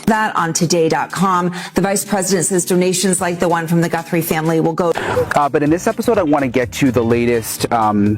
That on today.com. The vice president says donations like the one from the Guthrie family will go. But in this episode, I want to get to the latest on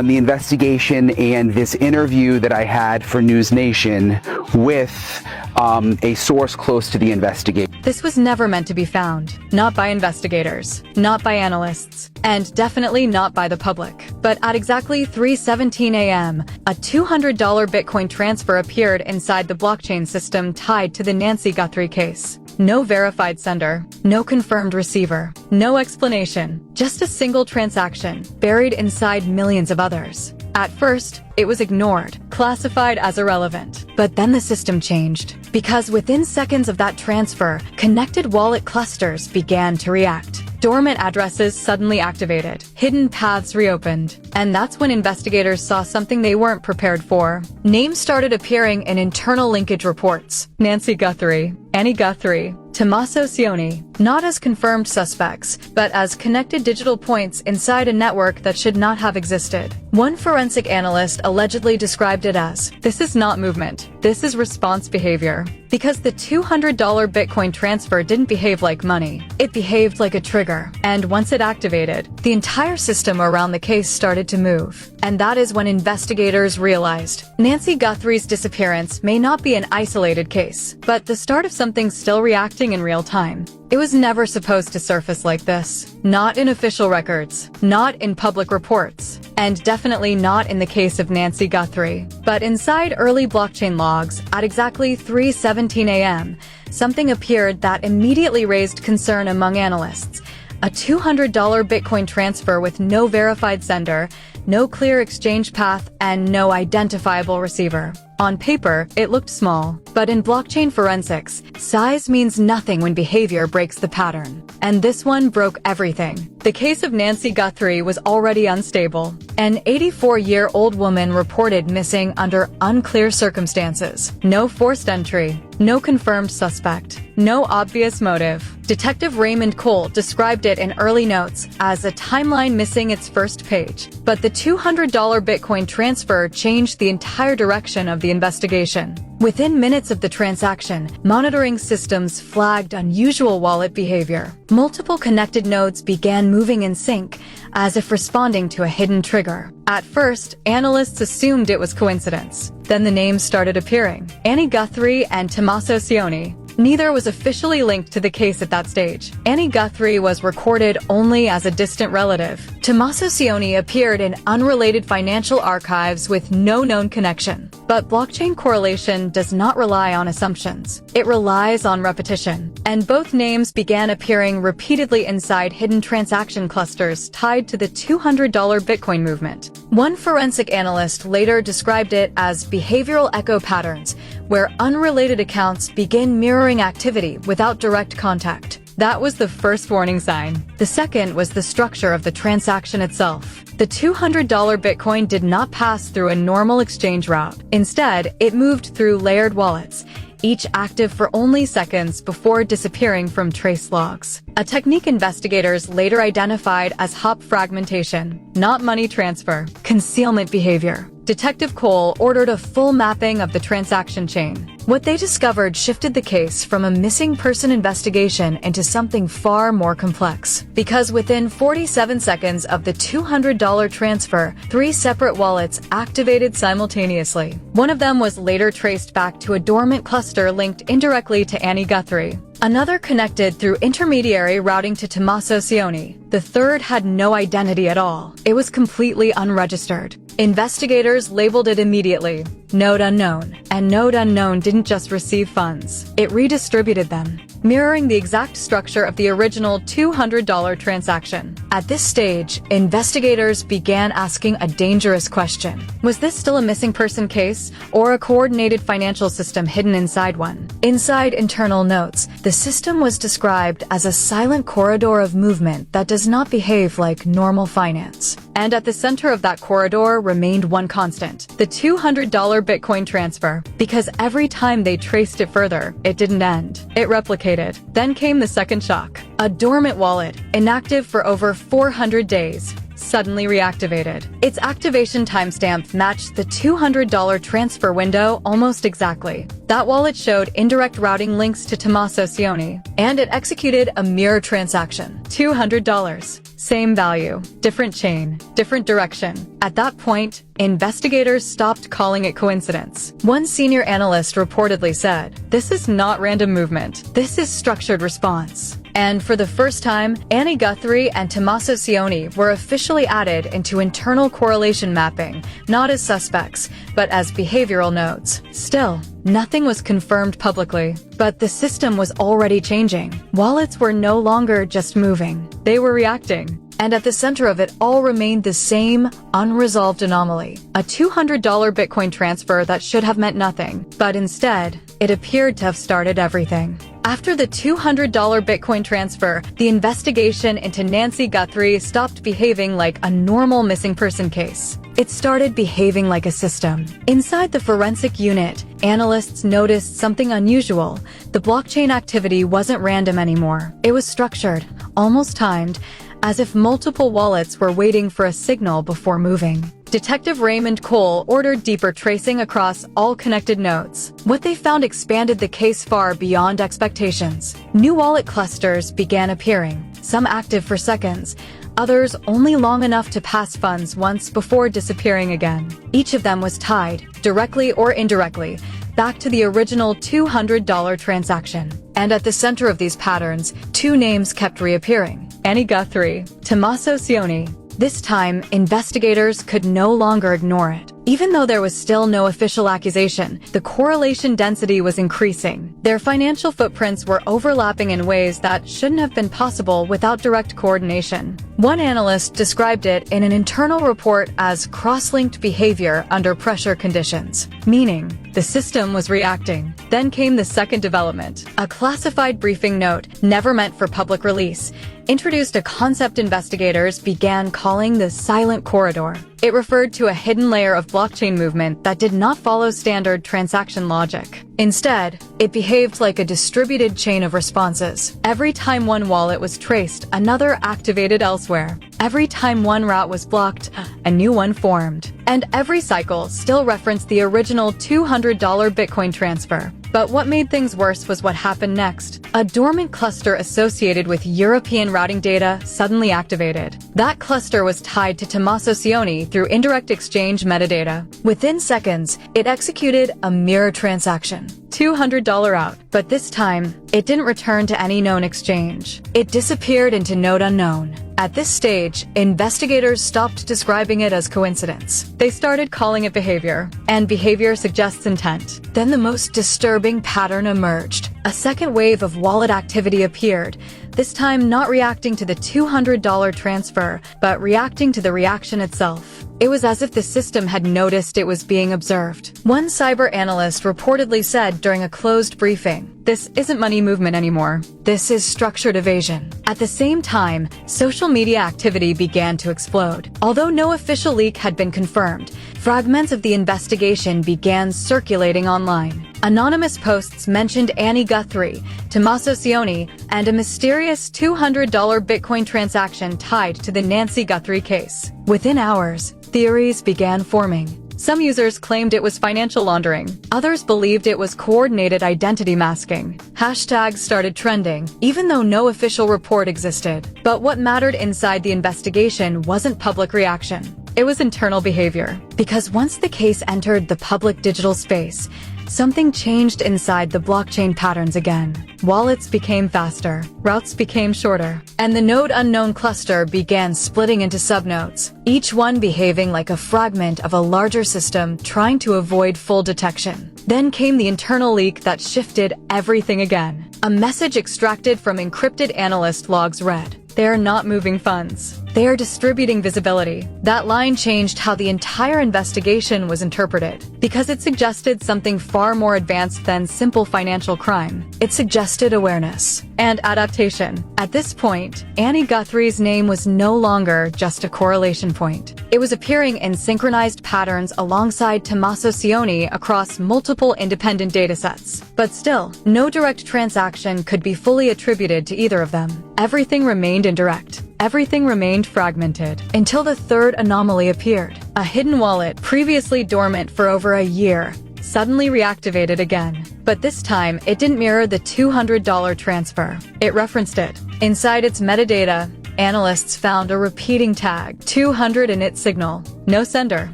the investigation and this interview that I had for News Nation with a source close to the investigation. This was never meant to be found. Not by investigators, not by analysts, and definitely not by the public. But at exactly 3:17 a.m., a $200 Bitcoin transfer appeared inside the blockchain system tied to the Nancy Guthrie case. No verified sender, no confirmed receiver, no explanation, just a single transaction buried inside millions of others. At first, it was ignored, classified as irrelevant. But then the system changed, because within seconds of that transfer, connected wallet clusters began to react. Dormant addresses suddenly activated, hidden paths reopened, and that's when investigators saw something they weren't prepared for. Names started appearing in internal linkage reports. Nancy Guthrie, Annie Guthrie, Tommaso Cioni, not as confirmed suspects, but as connected digital points inside a network that should not have existed. One forensic analyst allegedly described it as, "This is not movement, this is response behavior." Because the $200 Bitcoin transfer didn't behave like money. It behaved like a trigger. And once it activated, the entire system around the case started to move. And that is when investigators realized Nancy Guthrie's disappearance may not be an isolated case, but the start of something still reacting in real time. It was never supposed to surface like this. Not in official records, not in public reports, and definitely not in the case of Nancy Guthrie. But inside early blockchain logs, at exactly 3:17 a.m., something appeared that immediately raised concern among analysts. A $200 Bitcoin transfer with no verified sender, no clear exchange path, and no identifiable receiver. On paper, it looked small, but in blockchain forensics, size means nothing when behavior breaks the pattern. And this one broke everything. The case of Nancy Guthrie was already unstable. An 84-year-old woman reported missing under unclear circumstances. No forced entry, no confirmed suspect, no obvious motive. Detective Raymond Cole described it in early notes as a timeline missing its first page. But the $200 Bitcoin transfer changed the entire direction of the investigation. Within minutes of the transaction, monitoring systems flagged unusual wallet behavior. Multiple connected nodes began moving in sync, as if responding to a hidden trigger. At first, analysts assumed it was coincidence. Then the names started appearing: Annie Guthrie and Tommaso Cioni. Neither was officially linked to the case at that stage. Annie Guthrie was recorded only as a distant relative. Tommaso Cioni appeared in unrelated financial archives with no known connection. But blockchain correlation does not rely on assumptions. It relies on repetition. And both names began appearing repeatedly inside hidden transaction clusters tied to the $200 Bitcoin movement. One forensic analyst later described it as behavioral echo patterns, where unrelated accounts begin mirroring activity without direct contact. That was the first warning sign. The second was the structure of the transaction itself. The $200 Bitcoin did not pass through a normal exchange route. Instead, it moved through layered wallets, each active for only seconds before disappearing from trace logs. A technique investigators later identified as hop fragmentation, not money transfer, concealment behavior. Detective Cole ordered a full mapping of the transaction chain. What they discovered shifted the case from a missing person investigation into something far more complex. Because within 47 seconds of the $200 transfer, 3 separate wallets activated simultaneously. One of them was later traced back to a dormant cluster linked indirectly to Annie Guthrie. Another connected through intermediary routing to Tommaso Cioni. The third had no identity at all. It was completely unregistered. Investigators labeled it immediately Node Unknown, and Node Unknown didn't just receive funds, it redistributed them, mirroring the exact structure of the original $200 transaction. At this stage, investigators began asking a dangerous question. Was this still a missing person case, or a coordinated financial system hidden inside one? Inside internal notes, the system was described as a silent corridor of movement that does not behave like normal finance. And at the center of that corridor remained one constant: the $200 Bitcoin transfer. Because every time they traced it further, it didn't end. It replicated. Then came the second shock. A dormant wallet, inactive for over 400 days, suddenly reactivated. Its activation timestamp matched the $200 transfer window almost exactly. That wallet showed indirect routing links to Tommaso Cioni, and it executed a mirror transaction. $200. Same value, different chain, different direction. At that point, investigators stopped calling it coincidence. One senior analyst reportedly said, "This is not random movement. This is structured response." And for the first time, Annie Guthrie and Tommaso Cioni were officially added into internal correlation mapping, not as suspects, but as behavioral nodes. Still, nothing was confirmed publicly, but the system was already changing. Wallets were no longer just moving, they were reacting. And at the center of it all remained the same unresolved anomaly, a $200 Bitcoin transfer that should have meant nothing, but instead, it appeared to have started everything. After the $200 Bitcoin transfer, the investigation into Nancy Guthrie stopped behaving like a normal missing person case. It started behaving like a system. Inside the forensic unit, analysts noticed something unusual. The blockchain activity wasn't random anymore. It was structured, almost timed, as if multiple wallets were waiting for a signal before moving. Detective Raymond Cole ordered deeper tracing across all connected nodes. What they found expanded the case far beyond expectations. New wallet clusters began appearing, some active for seconds, others only long enough to pass funds once before disappearing again. Each of them was tied, directly or indirectly, back to the original $200 transaction. And at the center of these patterns, two names kept reappearing: Annie Guthrie, Tommaso Cioni. This time, investigators could no longer ignore it. Even though there was still no official accusation, the correlation density was increasing. Their financial footprints were overlapping in ways that shouldn't have been possible without direct coordination. One analyst described it in an internal report as cross-linked behavior under pressure conditions, meaning the system was reacting. Then came the second development. A classified briefing note, never meant for public release, introduced a concept investigators began calling the silent corridor. It referred to a hidden layer of blockchain movement that did not follow standard transaction logic. Instead, it behaved like a distributed chain of responses. Every time one wallet was traced, another activated elsewhere. Every time one route was blocked, a new one formed. And every cycle still referenced the original $200 Bitcoin transfer. But what made things worse was what happened next. A dormant cluster associated with European routing data suddenly activated. That cluster was tied to Tommaso Cioni through indirect exchange metadata. Within seconds, it executed a mirror transaction. $200 out. But this time, it didn't return to any known exchange. It disappeared into node unknown. At this stage, investigators stopped describing it as coincidence. They started calling it behavior, and behavior suggests intent. Then the most disturbing pattern emerged. A second wave of wallet activity appeared, this time not reacting to the $200 transfer, but reacting to the reaction itself. It was as if the system had noticed it was being observed. One cyber analyst reportedly said during a closed briefing, "This isn't money movement anymore. This is structured evasion." At the same time, social media activity began to explode. Although no official leak had been confirmed, fragments of the investigation began circulating online. Anonymous posts mentioned Annie Guthrie, Tommaso Cioni, and a mysterious $200 Bitcoin transaction tied to the Nancy Guthrie case. Within hours, theories began forming. Some users claimed it was financial laundering. Others believed it was coordinated identity masking. Hashtags started trending, even though no official report existed. But what mattered inside the investigation wasn't public reaction. It was internal behavior. Because once the case entered the public digital space, something changed inside the blockchain patterns again. Wallets became faster, routes became shorter, and the node unknown cluster began splitting into subnodes, each one behaving like a fragment of a larger system trying to avoid full detection. Then came the internal leak that shifted everything again. A message extracted from encrypted analyst logs read, "They are not moving funds. They are distributing visibility." That line changed how the entire investigation was interpreted, because it suggested something far more advanced than simple financial crime. It suggested awareness and adaptation. At this point, Annie Guthrie's name was no longer just a correlation point. It was appearing in synchronized patterns alongside Tommaso Cioni across multiple independent datasets. But still, no direct transaction could be fully attributed to either of them. Everything remained indirect. everything remained fragmented until the third anomaly appeared. A hidden wallet, previously dormant for over a year, suddenly reactivated again. But this time, it didn't mirror the $200 transfer. It referenced it. Inside its metadata, analysts found a repeating tag, 200 in its signal. No sender,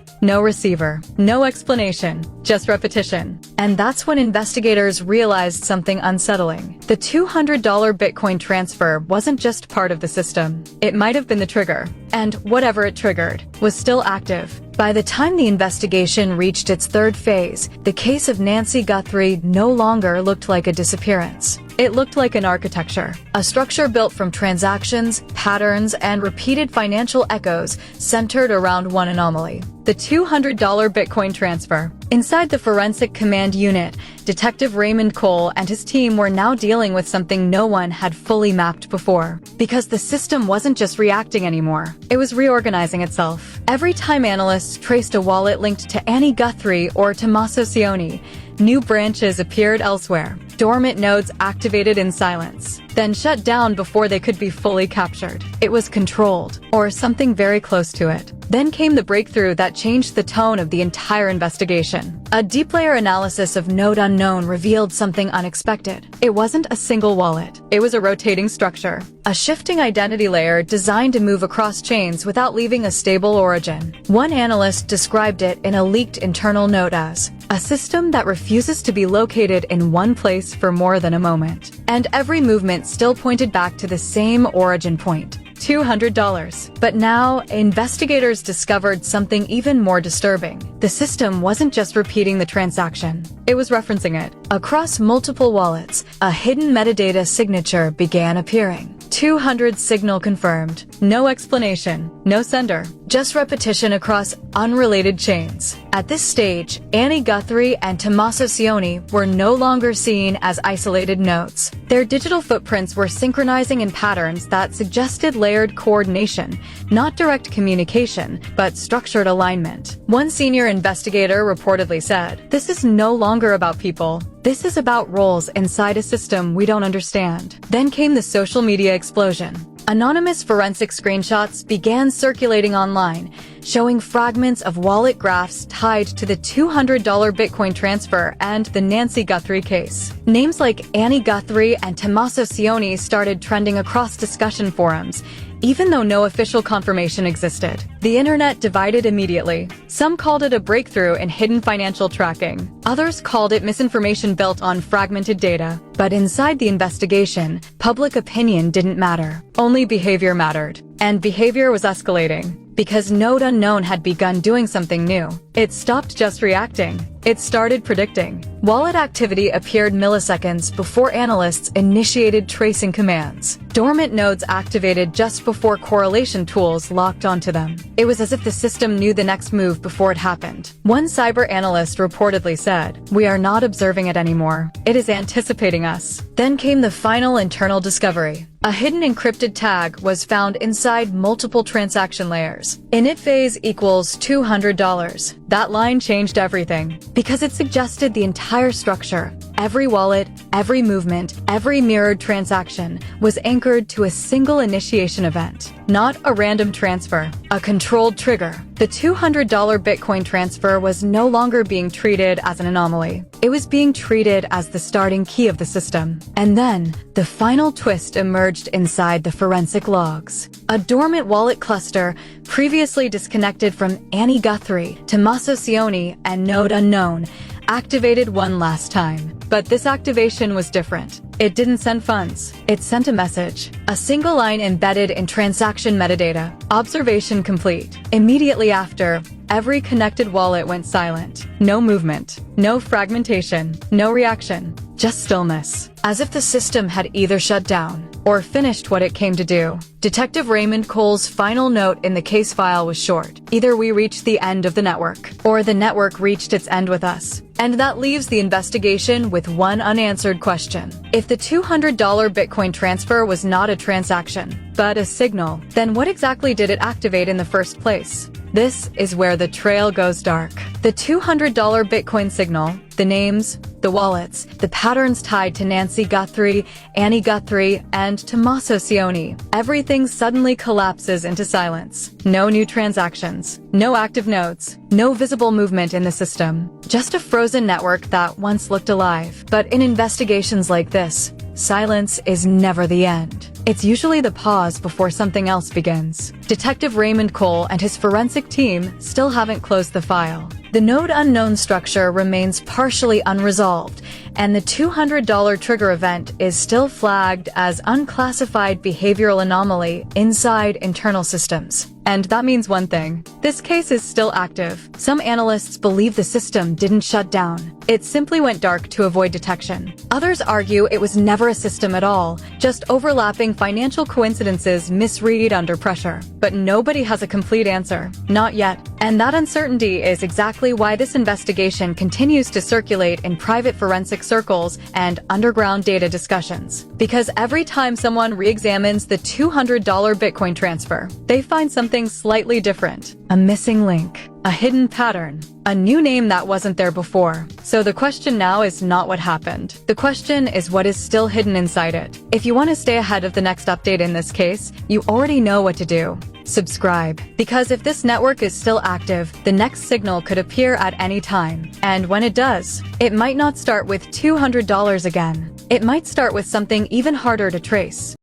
no receiver, no explanation, just repetition. And that's when investigators realized something unsettling. The $200 Bitcoin transfer wasn't just part of the system. It might have been the trigger. And whatever it triggered was still active. By the time the investigation reached its third phase, the case of Nancy Guthrie no longer looked like a disappearance. It looked like an architecture, a structure built from transactions, patterns, and repeated financial echoes centered around one anomaly: the $200 Bitcoin transfer. Inside the Forensic Command Unit, Detective Raymond Cole and his team were now dealing with something no one had fully mapped before. Because the system wasn't just reacting anymore, it was reorganizing itself. Every time analysts traced a wallet linked to Annie Guthrie or Tommaso Cioni, new branches appeared elsewhere. Dormant nodes activated in silence, then shut down before they could be fully captured. It was controlled, or something very close to it. Then came the breakthrough that changed the tone of the entire investigation. A deep layer analysis of Node Unknown revealed something unexpected. It wasn't a single wallet. It was a rotating structure, a shifting identity layer designed to move across chains without leaving a stable origin. One analyst described it in a leaked internal note as a system that refuses to be located in one place for more than a moment. And every movement still pointed back to the same origin point: $200. But now, investigators discovered something even more disturbing. The system wasn't just repeating the transaction. It was referencing it. Across multiple wallets, a hidden metadata signature began appearing. 200 signal confirmed. No explanation, no sender, just repetition across unrelated chains. At this stage, Annie Guthrie and Tommaso Cioni were no longer seen as isolated nodes. Their digital footprints were synchronizing in patterns that suggested layered coordination, not direct communication, but structured alignment. One senior investigator reportedly said, "This is no longer about people. This is about roles inside a system we don't understand." Then came the social media explosion. Anonymous forensic screenshots began circulating online, showing fragments of wallet graphs tied to the $200 Bitcoin transfer and the Nancy Guthrie case. Names like Annie Guthrie and Tommaso Cioni started trending across discussion forums, even though no official confirmation existed. The internet divided immediately. Some called it a breakthrough in hidden financial tracking. Others called it misinformation built on fragmented data. But inside the investigation, public opinion didn't matter. Only behavior mattered. And behavior was escalating. Because Node Unknown had begun doing something new. It stopped just reacting. It started predicting. Wallet activity appeared milliseconds before analysts initiated tracing commands. Dormant nodes activated just before correlation tools locked onto them. It was as if the system knew the next move before it happened. One cyber analyst reportedly said, "We are not observing it anymore. It is anticipating us." Then came the final internal discovery. A hidden encrypted tag was found inside multiple transaction layers. Init phase equals $200. That line changed everything, because it suggested the entire structure, every wallet, every movement, every mirrored transaction, was anchored to a single initiation event. Not a random transfer, a controlled trigger. The $200 Bitcoin transfer was no longer being treated as an anomaly. It was being treated as the starting key of the system. And then, the final twist emerged inside the forensic logs. A dormant wallet cluster, previously disconnected from Annie Guthrie, Tommaso Cioni, and Node Unknown, activated one last time. But this activation was different. It didn't send funds. It sent a message. A single line embedded in transaction metadata. Observation complete. Immediately after, every connected wallet went silent. No movement. No fragmentation. No reaction. Just stillness. As if the system had either shut down or finished what it came to do. Detective Raymond Cole's final note in the case file was short. Either we reached the end of the network, or the network reached its end with us. And that leaves the investigation with one unanswered question. If the $200 Bitcoin transfer was not a transaction, but a signal, then what exactly did it activate in the first place? This is where the trail goes dark. The $200 Bitcoin signal, the names, the wallets, the patterns tied to Nancy Guthrie, Annie Guthrie, and Tommaso Cioni. Everything suddenly collapses into silence. No new transactions, no active nodes, no visible movement in the system. Just a frozen network that once looked alive. But in investigations like this, silence is never the end. It's usually the pause before something else begins. Detective Raymond Cole and his forensic team still haven't closed the file. The node unknown structure remains partially unresolved, and the $200 trigger event is still flagged as unclassified behavioral anomaly inside internal systems. And that means one thing. This case is still active. Some analysts believe the system didn't shut down. It simply went dark to avoid detection. Others argue it was never a system at all, just overlapping financial coincidences misread under pressure. But nobody has a complete answer. Not yet. And that uncertainty is exactly why this investigation continues to circulate in private forensic circles and underground data discussions. Because every time someone re-examines the $200 Bitcoin transfer, they find something slightly different. A missing link, a hidden pattern, a new name that wasn't there before. So the question now is not what happened. The question is what is still hidden inside it. If you want to stay ahead of the next update in this case, you already know what to do. Subscribe. Because if this network is still active, the next signal could appear at any time. And when it does, it might not start with $200 again. It might start with something even harder to trace.